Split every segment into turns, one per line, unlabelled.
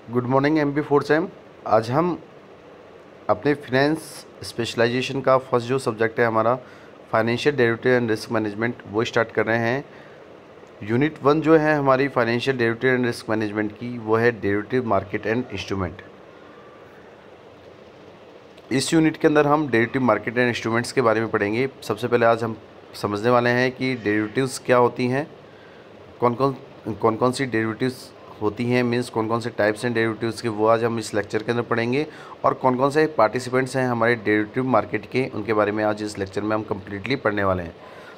Good morning MP four same. आज हम अपने फिनेंस स्पेशलाइजेशन का फर्स्ट जो सब्जेक्ट है हमारा financial derivative and risk management वो स्टार्ट कर रहे हैं। यूनिट 1 जो है हमारी financial derivative and risk management की वो है डेरिवेटिव मार्केट एंड इंस्ट्रूमेंट। इस यूनिट के अंदर हम डेरिवेटिव मार्केट एंड इंस्ट्रूमेंट्स के बारे में पढ़ेंगे। सबसे पहले आज हम समझने वाले हैं कि डेरिवेटिव्स क्या होती हैं, कौन कौन सी डेरिवेटिव्स होती हैं, मीन्स कौन कौन से टाइप्स हैं डेरिवेटिव्स के, वो आज हम इस लेक्चर के अंदर पढ़ेंगे। और कौन कौन से पार्टिसिपेंट्स हैं हमारे डेरिवेटिव मार्केट के, उनके बारे में आज इस लेक्चर में हम कम्प्लीटली पढ़ने वाले हैं।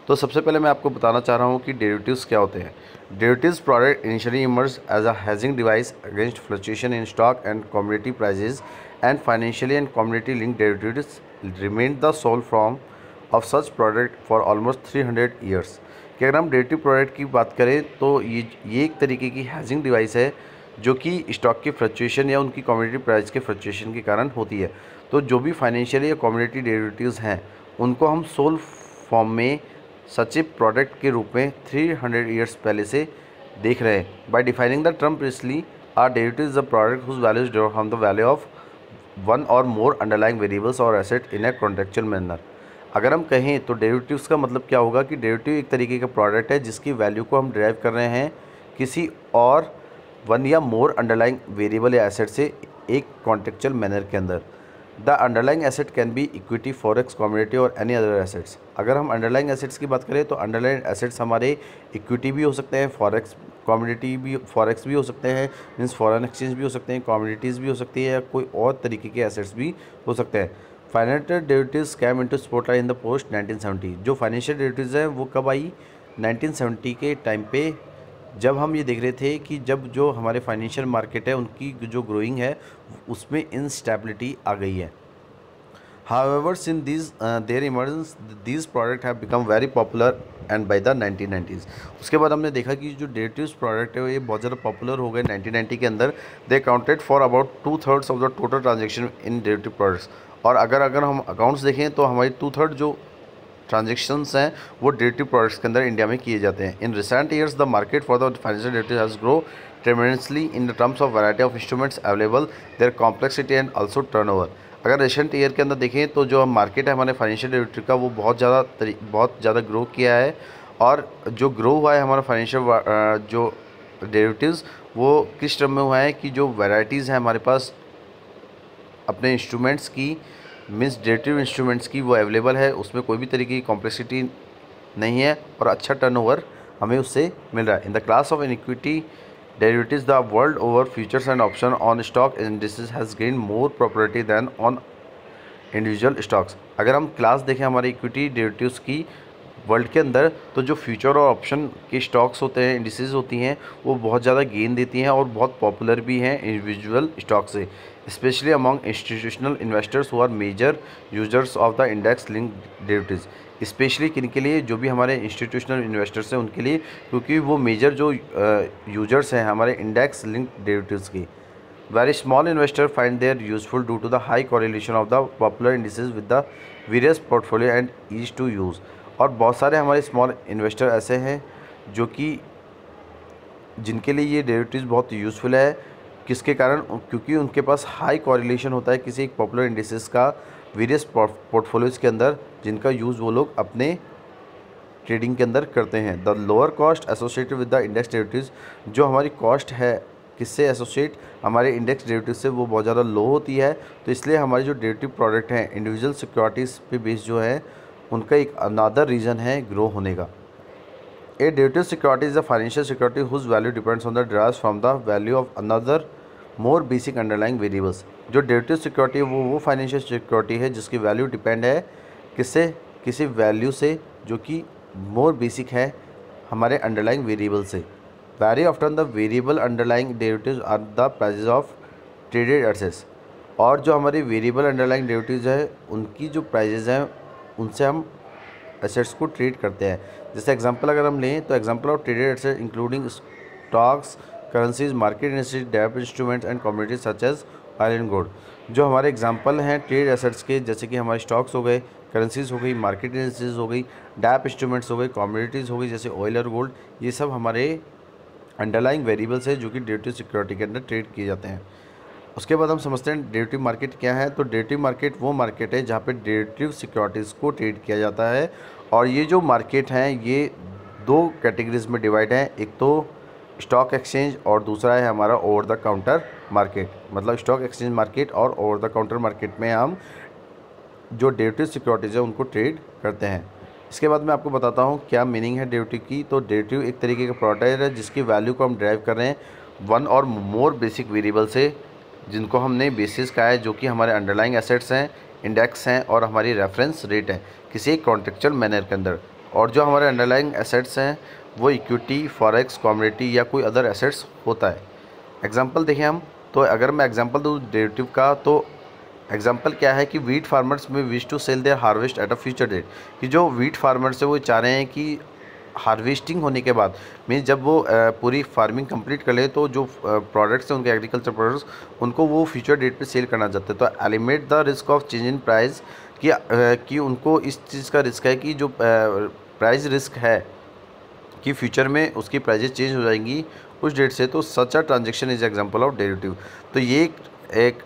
तो सबसे पहले मैं आपको बताना चाह रहा हूँ कि डेरिवेटिव्स क्या होते हैं। Derivatives product initially emerge as a hedging device against fluctuation in stock and commodity prices and financially and commodity linked derivatives remain the sole form of such product for almost 300 years. कि अगर हम derivative product की बात करें तो ये एक तरीके की हेजिंग डिवाइस है जो कि स्टॉक की फ्लक्चुएशन या उनकी कमोडिटी प्राइस के फ्लक्चुएशन के कारण होती है। तो जो भी फाइनेंशियल या कमोडिटी डेरिवेटिव्स हैं उनको हम सोल फॉर्म में सच ए प्रोडक्ट के रूप में 300 ईयर्स पहले से देख रहे हैं। By defining the term previously, our derivative is a product whose value is derived from the value of one or more underlying variables or asset in a contractual manner. अगर हम कहें तो डेरिवेटिव्स का मतलब क्या होगा कि डेरिवेटिव एक तरीके का प्रोडक्ट है जिसकी वैल्यू को हम डिराइव कर रहे हैं किसी और वन या मोर अंडरलाइंग वेरिएबल या एसेट से एक कॉन्ट्रेक्चुअल मैनर के अंदर। The underlying asset can be equity, forex, commodity और एनी अदर एसेट्स। अगर हम अंडरलाइंग एसेट्स की बात करें तो अंडरलाइंग एसेट्स हमारे इक्विटी भी हो सकते हैं, फॉरेक्स कमोडिटी भी, फॉरेक्स भी हो सकते हैं, मीन्स फॉरेन एक्सचेंज भी हो सकते हैं, कमोडिटीज़ भी हो सकती है, या कोई और तरीके के एसेट्स भी हो सकते हैं। Financial derivatives came into spotlight in the post 1970। जो फाइनेंशियल डेरिवेटिव्स हैं वो कब आई? 1970 के टाइम पे, जब हम ये देख रहे थे कि जब जो हमारे फाइनेंशियल मार्केट है उनकी जो ग्रोइंग है उसमें इंस्टेबिलिटी आ गई है। However, since their emergence, these products have become very popular and by the 1990s। उसके बाद हमने देखा कि जो डेरिवेटिव्स प्रोडक्ट है ये बहुत ज़्यादा पॉपुलर हो गए 1990 के अंदर। They counted for about 2/3 of the total transaction in derivative products. और अगर हम अकाउंट्स देखें तो हमारी 2/3 जो ट्रांजेक्शन्स हैं वो डेरिवेटिव प्रोडक्ट्स के अंदर इंडिया में किए जाते हैं। In recent years the market for the financial derivative has grow tremendously in the terms of variety of instruments available, their complexity and also turnover. अगर रिसेंट ईयर के अंदर देखें तो जो मार्केट है हमारे फाइनेंशियल डेरिवेटिव का वो बहुत ज़्यादा ग्रो किया है। और जो ग्रो हुआ है हमारा फाइनेंशियल जो डेरिवेटिव्स वो किस टर्म में हुआ है कि जो वैरायटीज़ हैं हमारे पास अपने इंस्ट्रूमेंट्स की, मीन्स डेरिवेटिव इंस्ट्रूमेंट्स की, वो अवेलेबल है, उसमें कोई भी तरीके की कॉम्प्लेक्सिटी नहीं है और अच्छा टर्नओवर हमें उससे मिल रहा है। In the class of equity derivatives, the world over futures and option on stock indices has gained more popularity than on individual stocks। अगर हम क्लास देखें हमारे इक्विटी डेरिवेटिव्स की वर्ल्ड के अंदर तो जो फ्यूचर और ऑप्शन के स्टॉक्स होते हैं, इंडिसेस होती हैं, वो बहुत ज़्यादा गेन देती हैं और बहुत पॉपुलर भी हैं इंडिविजुअल स्टॉक से, specially among institutional investors who are major users of the index linked derivatives. Specially किन के लिए? जो भी हमारे इंस्टीट्यूशनल इन्वेस्टर्स हैं उनके लिए, क्योंकि वो मेजर जो यूजर्स हैं हमारे इंडेक्स लिंक्ड डेरिवेटिव्स की। Very small investor find their useful due to the high correlation of the popular indices with the various portfolio and ease to use. और बहुत सारे हमारे स्मॉल इन्वेस्टर ऐसे हैं जो कि जिनके लिए ये डेरिवेटिव्स बहुत यूज़फुल है। किसके कारण? क्योंकि उनके पास हाई कोरिलेशन होता है किसी एक पॉपुलर इंडिसेस का वेरियस पोर्टफोलियोज़ के अंदर, जिनका यूज़ वो लोग अपने ट्रेडिंग के अंदर करते हैं। The lower cost associated with the index derivatives, जो हमारी कॉस्ट है किससे एसोसिएट? हमारे इंडेक्स डेरिवेटिव से, वो बहुत ज़्यादा लो होती है। तो इसलिए हमारे जो डेरिवेटिव प्रोडक्ट हैं इंडिविजुअल सिक्योरिटीज़ पे बेस जो है उनका एक अनदर रीज़न है ग्रो होने का। A derivative security is a financial security whose value depends on the derives from the value of another more basic underlying variables. जो डेरिवेटिव सिक्योरिटी है वो फाइनेंशियल सिक्योरिटी है जिसकी वैल्यू डिपेंड है किससे? किसी वैल्यू से जो कि मोर बेसिक है हमारे अंडरलाइंग वेरिएबल से। Very often the variable underlying derivatives are the prices of traded assets. और जो हमारे वेरिएबल अंडरलाइंग डेरिवेटिव्स है उनकी जो प्राइजेज हैं उनसे हम एसेट्स को ट्रेड करते हैं। जैसे एग्जांपल अगर हम लें तो example of traded assets including stocks, currencies, market instrument, डेब्ट instruments and commodities such as oil and gold. जो हमारे एग्जांपल हैं ट्रेड एसेट्स के, जैसे कि हमारे स्टॉक्स हो गए, करेंसीज हो गई, मार्केट इंस्ट्रूमेंट्स हो गई, डेब्ट इंस्ट्रूमेंट्स हो गई, कमोडिटीज़ हो गई जैसे ऑयल और गोल्ड, ये सब हमारे अंडरलाइंग वेरिएबल्स है जो कि डेरिवेटिव सिक्योरिटी के अंदर ट्रेड किए जाते हैं। उसके बाद हम समझते हैं डेरिवेटिव मार्केट क्या है। तो डेरिवेटिव मार्केट वो मार्केट है जहाँ पे डेरिवेटिव सिक्योरिटीज़ को ट्रेड किया जाता है। और ये जो मार्केट हैं ये दो कैटेगरीज में डिवाइड है, एक तो स्टॉक एक्सचेंज और दूसरा है हमारा ओवर द काउंटर मार्केट। मतलब स्टॉक एक्सचेंज मार्केट और ओवर द काउंटर मार्केट में हम जो डेरिवेटिव सिक्योरिटीज़ है उनको ट्रेड करते हैं। इसके बाद मैं आपको बताता हूँ क्या मीनिंग है डेरिवेटिव की। तो डेरिवेटिव एक तरीके का प्रोडक्ट है जिसकी वैल्यू को हम ड्राइव कर रहे हैं one or more basic variable से, जिनको हमने बेसिस कहा है, जो कि हमारे अंडरलाइंग एसेट्स हैं, इंडेक्स हैं और हमारी रेफरेंस रेट है किसी एक कॉन्ट्रेक्चुअल मैनर के अंदर। और जो हमारे अंडरलाइंग एसेट्स हैं वो इक्विटी, फॉरेक्स, कमोडिटी या कोई अदर एसेट्स होता है। एग्जांपल देखें हम, तो अगर मैं एग्जांपल दूँ डेरिवेटिव का, तो एग्जांपल क्या है कि wheat farmers may wish to sell their harvest at a future date, कि जो वीट फार्मर्स है वो चाह रहे हैं कि हार्वेस्टिंग होने के बाद मीन्स जब वो पूरी फार्मिंग कंप्लीट कर ले तो जो प्रोडक्ट्स हैं उनके एग्रीकल्चर प्रोडक्ट्स उनको वो फ्यूचर डेट पे सेल करना चाहते हैं। तो eliminate the risk of change in price, कि उनको इस चीज़ का रिस्क है कि जो प्राइस रिस्क है कि फ्यूचर में उसकी प्राइजेस चेंज हो जाएंगी उस डेट से। तो such a transaction is example of derivative. तो ये एक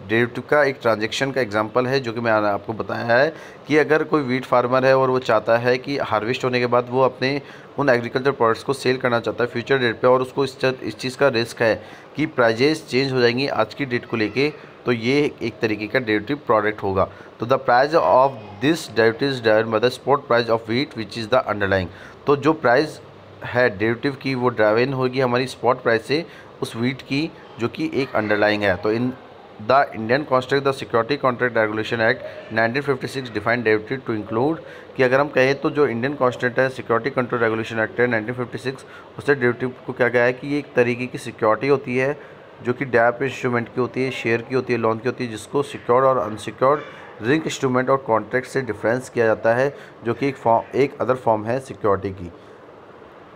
डेरिवेटिव का एक ट्रांजैक्शन का एग्जांपल है जो कि मैं आपको बताया है कि अगर कोई वीट फार्मर है और वो चाहता है कि हार्वेस्ट होने के बाद वो अपने उन एग्रीकल्चर प्रोडक्ट्स को सेल करना चाहता है फ्यूचर डेट पे, और उसको इस चीज़ का रिस्क है कि प्राइजेस चेंज हो जाएंगी आज की डेट को लेके, तो ये एक तरीके का डेरिवेटिव प्रोडक्ट होगा। तो the price of this derivative is driven by the spot price of wheat which is the underlying. तो जो प्राइस है डेरिवेटिव की वो ड्राइवन होगी हमारी स्पॉट प्राइस से उस व्हीट की, जो कि एक अंडरलाइंग है। तो in the Indian contract the security contract regulation act 1956 defined derivative two include, कि अगर हम कहें तो जो इंडियन कॉन्ट्रैक्ट है सिक्योरिटी कंट्रोल रेगुलेशन एक्ट है 1956, उससे डेरिवेटिव को क्या कहा है कि ये एक तरीके की सिक्योरिटी होती है जो कि डैप इंस्ट्रूमेंट की होती है, शेयर की होती है, लोन की होती है, जिसको सिक्योर्ड और अनसिक्योर्ड रिंग इंस्ट्रूमेंट और कॉन्ट्रैक्ट से डिफरेंस किया जाता है, जो कि एक अदर फॉर्म है सिक्योरिटी की।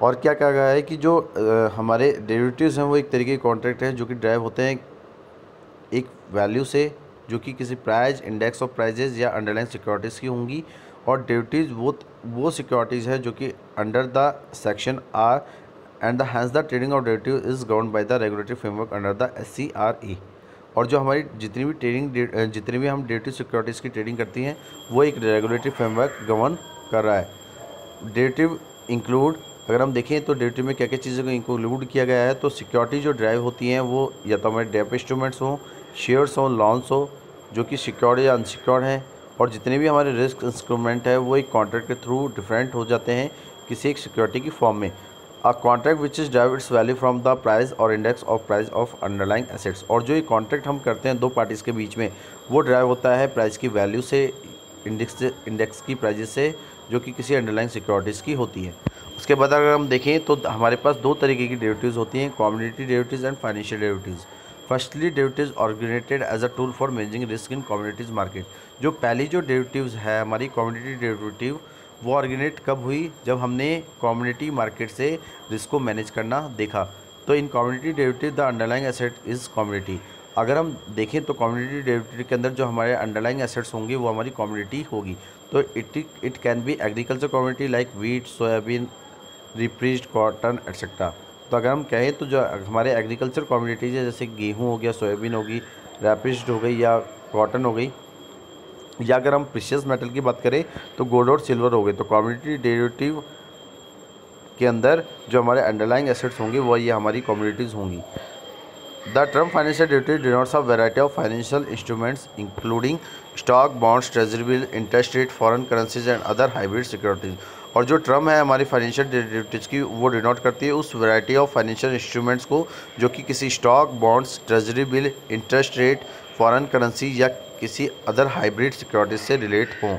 और क्या कहा गया है कि जो हमारे डेरिवेटिव्स हैं वो एक तरीके के कॉन्ट्रैक्ट हैं जो कि ड्राइव होते हैं एक वैल्यू से, जो कि किसी प्राइस, इंडेक्स ऑफ प्राइजेज या अंडरलाइन सिक्योरिटीज़ की होंगी। और डेरिवेटिव्स वो सिक्योरिटीज़ है जो कि under the section R and the hence the trading of derivative is govern by the regulatory framework under the SCRE। और जो हमारी जितनी भी हम डेरिवेटिव सिक्योरिटीज़ की ट्रेडिंग करती हैं वो एक रेगुलेटरी फ्रेमवर्क गवर्न कर रहा है। डेरिवेटिव इंक्लूड, अगर हम देखें तो डेरिवेटिव में क्या क्या चीज़ों को इंक्लूड किया गया है, तो सिक्योरिटी जो ड्राइव होती हैं वो या तो हमारे डेप इंस्ट्रूमेंट्स हों, शेयर्स हों, लॉन्स हो जो कि सिक्योर्ड या अनसिक्योर्ड हैं, और जितने भी हमारे रिस्क इंस्ट्रूमेंट है वो एक कॉन्ट्रैक्ट के थ्रू डिफरेंट हो जाते हैं किसी एक सिक्योरिटी की फॉर्म में। A contract which is drive its value from the price और index of price of underlying assets. और जो ये कॉन्ट्रैक्ट हम करते हैं दो पार्टीज़ के बीच में वो ड्राइव होता है प्राइस की वैल्यू से, इंडेक्स की प्राइजेस से, जो कि किसी अंडरलाइंग सिक्योरिटीज़ की होती है। उसके बाद अगर हम देखें तो हमारे पास दो तरीके की डेरिवेटिव्स होती हैं, commodity derivatives and financial derivatives. Firstly derivatives organised as a tool for managing risk in commodities market. जो पहली जो डेरिवेटिव्स है हमारी कमोडिटी डेरिवेटिव, वो ऑर्गेनाइज कब हुई, जब हमने कमोडिटी मार्केट से रिस्क को मैनेज करना देखा। तो इन commodity derivative the underlying asset is commodity. अगर हम देखें तो कमोडिटी डेरिवेटिव के अंदर जो हमारे अंडरलाइंग एसेट्स होंगे वो हमारी कमोडिटी होगी। तो it can be agriculture commodity like wheat, soybean, rapeseed cotton etcetera. तो अगर हम कहें तो जो हमारे एग्रीकल्चर कमोडिटीज़ है जैसे गेहूँ हो गया, सोयाबीन होगी, रैपिज्ड हो गई या कॉटन हो गई, या अगर हम प्रीशियस मेटल की बात करें तो गोल्ड और सिल्वर हो गए। तो कमोडिटी डेरिवेटिव के अंदर जो हमारे अंडरलाइंग एसेट्स होंगे वो ये हमारी कमोडिटीज़ होंगी। The term financial derivative denotes a variety of financial instruments including stock, bonds, treasury bill, interest rate, foreign currencies and other hybrid securities। और जो टर्म है हमारी फाइनेंशियल डेरिवेटिव्स की वो डिनोट करती है उस वैरायटी ऑफ फाइनेंशियल इंस्ट्रूमेंट्स को जो कि किसी stock, bonds, treasury bill, interest rate, foreign currency या किसी अदर हाइब्रिड सिक्योरिटीज से रिलेट हों।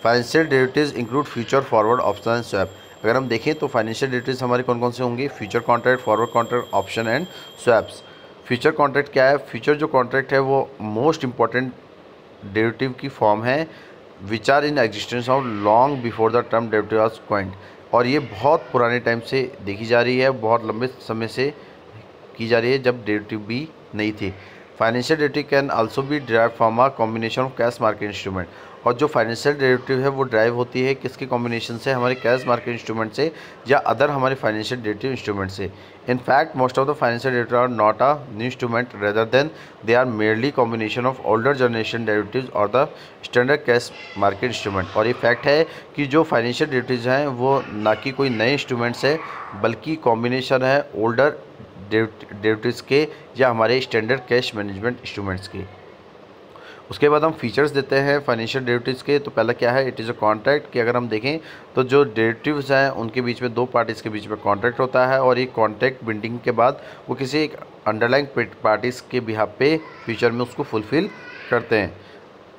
Financial derivatives include future, forward, option and swap. अगर हम देखें तो फाइनेंशियल डेरिवेटिव्स हमारे कौन कौन से होंगे, future contract, forward contract, option and swaps. Future contract क्या है, फ्यूचर जो कॉन्ट्रैक्ट है वो मोस्ट इंपॉर्टेंट डेरिवेटिव की फॉर्म है which are in existence of long before the term derivative was coined. और ये बहुत पुराने टाइम से देखी जा रही है, बहुत लंबे समय से की जा रही है जब डेरिवेटिव भी नहीं थे। Financial derivative can also be derived from a combination of cash market instrument. और जो फाइनेंशियल डेरिवेटिव है वो ड्राइव होती है किसके कॉम्बिनेशन से, हमारे कैश मार्केट इंस्ट्रूमेंट से या अदर हमारे फाइनेंशियल डेरिवेटिव इंस्ट्रूमेंट से। In fact most of the financial derivative are not a new instrument rather than they are merely combination of older generation derivatives और the standard cash market instrument. और ये fact है कि जो financial derivatives हैं वो ना कि कोई नए इंस्ट्रूमेंट्स है बल्कि कॉम्बिनेशन है ओल्डर डेरिवेटिव्स के या हमारे स्टैंडर्ड कैश मैनेजमेंट इंस्ट्रूमेंट्स के। उसके बाद हम फीचर्स देते हैं फाइनेंशियल डेरिवेटिव्स के। तो पहला क्या है, इट इज़ अ कॉन्ट्रैक्ट, कि अगर हम देखें तो जो डेरिवेटिव्स हैं उनके बीच में दो पार्टीज़ के बीच में कॉन्ट्रैक्ट होता है और ये कॉन्ट्रैक्ट बिल्डिंग के बाद वो किसी एक अंडरलाइंग पार्टीज़ के बिहाफ पे फ्यूचर में उसको फुलफ़िल करते हैं।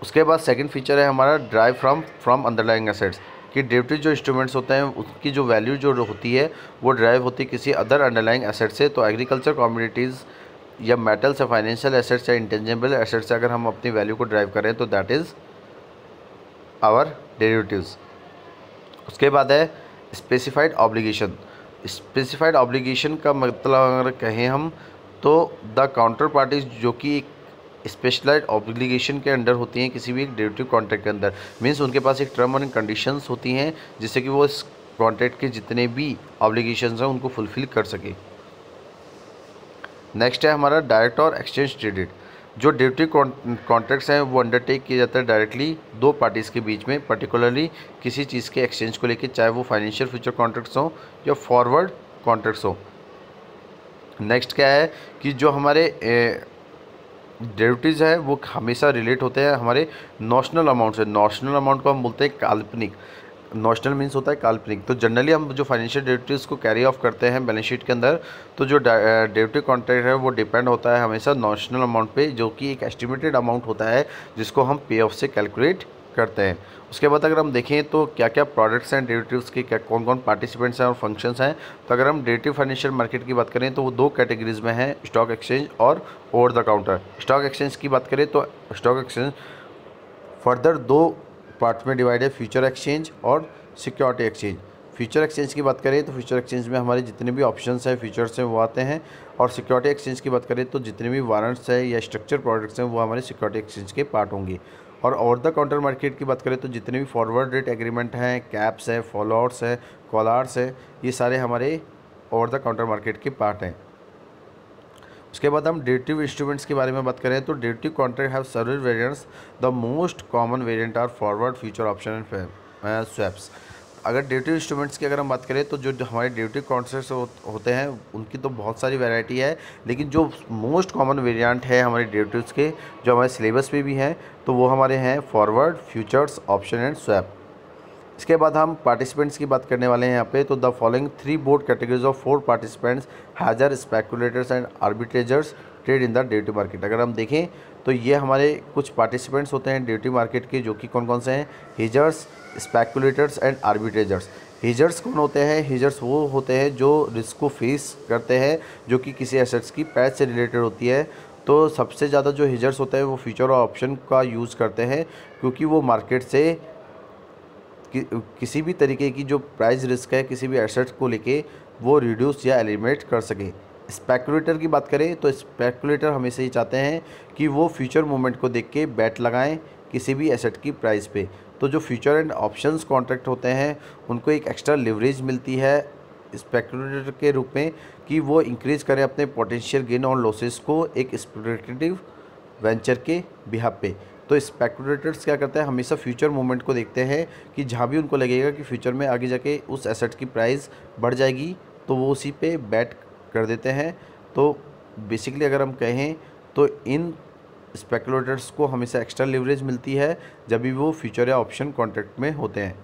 उसके बाद सेकंड फीचर है हमारा ड्राइव फ्रॉम अंडरलाइंग एसेट्स, कि डेरिवेटिव जो इंस्ट्रूमेंट्स होते हैं उसकी जो वैल्यू जो होती है वो ड्राइव होती है किसी अदर अंडरलाइंग एसेट से। तो एग्रीकल्चर कमोडिटीज़ या मेटल्स या फाइनेंशियल एसेट्स या इंटेंजिबल एसेट्स से अगर हम अपनी वैल्यू को ड्राइव करें तो दैट इज़ आवर डेरिवेटिव्स। उसके बाद है स्पेसिफाइड ऑब्लिगेशन। स्पेसिफाइड ऑब्लिगेशन का मतलब अगर कहें हम तो द काउंटर पार्टीज जो कि एक स्पेशलाइज्ड ऑब्लिगेशन के अंडर होती हैं किसी भी एक डेरिवेटिव कॉन्ट्रैक्ट के अंदर, मीन्स उनके पास एक टर्म और कंडीशंस होती हैं जिससे कि वो इस कॉन्ट्रैक्ट के जितने भी ऑब्लिगेशंस हैं उनको फुलफ़िल कर सके। नेक्स्ट है हमारा डायरेक्ट और एक्सचेंज ट्रेडेड। जो डेरिवेटिव कॉन्ट्रैक्ट्स हैं वो अंडरटेक किए जाते हैं डायरेक्टली दो पार्टीज़ के बीच में, पर्टिकुलरली किसी चीज़ के एक्सचेंज को लेकर, चाहे वो फाइनेंशियल फ्यूचर कॉन्ट्रैक्ट्स हों या फॉरवर्ड कॉन्ट्रैक्ट्स हों। नेक्स्ट क्या है कि जो हमारे डेरिवेटिव्स है वो हमेशा रिलेट होते हैं हमारे नॉशनल अमाउंट से। नॉशनल अमाउंट को हम बोलते हैं काल्पनिक, नॉशनल मीन्स होता है काल्पनिक। तो जनरली हम जो फाइनेंशियल डेरिवेटिव्स को कैरी ऑफ करते हैं बैलेंस शीट के अंदर, तो जो डेरिवेटिव कॉन्ट्रैक्ट है वो डिपेंड होता है हमेशा नॉशनल अमाउंट पे, जो कि एक एस्टिमेटेड अमाउंट होता है जिसको हम पे ऑफ से कैलकुलेट करते हैं। उसके बाद अगर हम देखें तो क्या क्या प्रोडक्ट्स हैं डेरिवेटिव्स के, क्या कौन कौन पार्टिसिपेंट्स हैं और फंक्शंस हैं। तो अगर हम डेरिवेटिव फाइनेंशियल मार्केट की बात करें तो वो दो कैटेगरीज में है, स्टॉक एक्सचेंज और over the counter. Stock exchange की बात करें तो स्टॉक एक्सचेंज फर्दर दो पार्ट्स में डिवाइड है, फ्यूचर एक्सचेंज और सिक्योरिटी एक्सचेंज। फ्यूचर एक्सचेंज की बात करें तो फ्यूचर एक्सचेंज में हमारे जितने भी ऑप्शंस हैं फ्यूचर्स हैं वो आते हैं, और सिक्योरिटी एक्सचेंज की बात करें तो जितने भी वारंट्स हैं या स्ट्रक्चर प्रोडक्ट्स हैं वो हमारे सिक्योरिटी एक्सचेंज के पार्ट होंगे। और ओवर द काउंटर मार्केट की बात करें तो जितने भी फॉरवर्ड रेट एग्रीमेंट हैं, कैप्स हैं, फॉलोआउट्स हैं, कॉलआउट्स हैं, ये सारे हमारे ओवर द काउंटर मार्केट के पार्ट हैं। उसके बाद हम डेरिवेटिव इंस्ट्रूमेंट्स के बारे में बात करें तो derivative contract have several variants, the most common variant are forward, future, option and swaps. अगर डेरिवेटिव इंस्ट्रूमेंट्स की अगर हम बात करें तो जो हमारे डेरिवेटिव कॉन्ट्रैक्ट्स होते हैं उनकी तो बहुत सारी वैरायटी है, लेकिन जो मोस्ट कॉमन वेरिएंट है हमारे डेरिवेटिव्स के जो हमारे सिलेबस में भी हैं तो वो हमारे हैं forward, futures, option and swap. इसके बाद हम पार्टिसिपेंट्स की बात करने वाले हैं यहाँ पे। तो the following three broad categories of four participants hedger, speculators and arbitrageurs trade in the derivative market. अगर हम देखें तो ये हमारे कुछ पार्टिसिपेंट्स होते हैं डेरिवेटिव मार्केट के, जो कि कौन कौन से हैं, हेजर्स, स्पेकुलेटर्स एंड आर्बिट्रेजर्स। हेजर्स कौन होते हैं, हेजर्स वो होते हैं जो रिस्क को फेस करते हैं जो कि किसी एसेट्स की प्राइस से रिलेटेड होती है। तो सबसे ज़्यादा जो हेजर्स होते हैं वो फ्यूचर और ऑप्शन का यूज़ करते हैं क्योंकि वो मार्केट से किसी भी तरीके की जो प्राइस रिस्क है किसी भी एसेट को लेके वो रिड्यूस या एलिमिनेट कर सके। स्पेकुलेटर की बात करें तो स्पेकुलेटर हमेशा ही चाहते हैं कि वो फ्यूचर मूवमेंट को देख के बैट लगाएं किसी भी एसेट की प्राइस पे। तो जो फ्यूचर एंड ऑप्शंस कॉन्ट्रैक्ट होते हैं उनको एक एक्स्ट्रा लिवरेज मिलती है स्पेकुलेटर के रूप में कि वो इंक्रीज़ करें अपने पोटेंशियल गेन और लॉसेस को एक स्पेकुलेटिव वेंचर के बिहाफ पे। तो स्पेकुलेटर्स क्या करते हैं, हमेशा फ्यूचर मूवमेंट को देखते हैं कि जहाँ भी उनको लगेगा कि फ्यूचर में आगे जाके उस एसेट की प्राइस बढ़ जाएगी तो वो उसी पे बैट कर देते हैं। तो बेसिकली अगर हम कहें तो इन स्पेकुलेटर्स को हमेशा एक्स्ट्रा लिवरेज मिलती है जब भी वो फ्यूचर या ऑप्शन कॉन्ट्रैक्ट में होते हैं।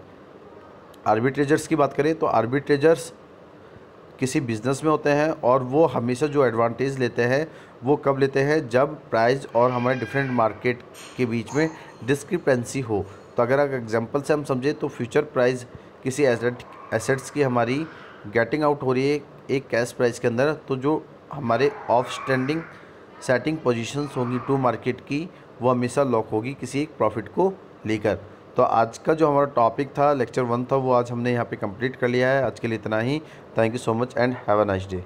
आर्बिट्रेजर्स की बात करें तो आर्बिट्रेजर्स किसी बिज़नेस में होते हैं और वो हमेशा जो एडवांटेज लेते हैं वो कब लेते हैं, जब प्राइस और हमारे डिफरेंट मार्केट के बीच में डिस्क्रिपेंसी हो। तो अगर एग्जांपल से हम समझें तो फ्यूचर प्राइस किसी एसेट्स की हमारी गेटिंग आउट हो रही है एक कैश प्राइस के अंदर, तो जो हमारे ऑफ स्टैंडिंग सेटिंग पोजीशंस होंगी टू मार्केट की वो हमेशा लॉक होगी किसी एक प्रॉफिट को लेकर। तो आज का जो हमारा टॉपिक था लेक्चर 1 था वो आज हमने यहाँ पे कंप्लीट कर लिया है। आज के लिए इतना ही। Thank you so much and have a nice day.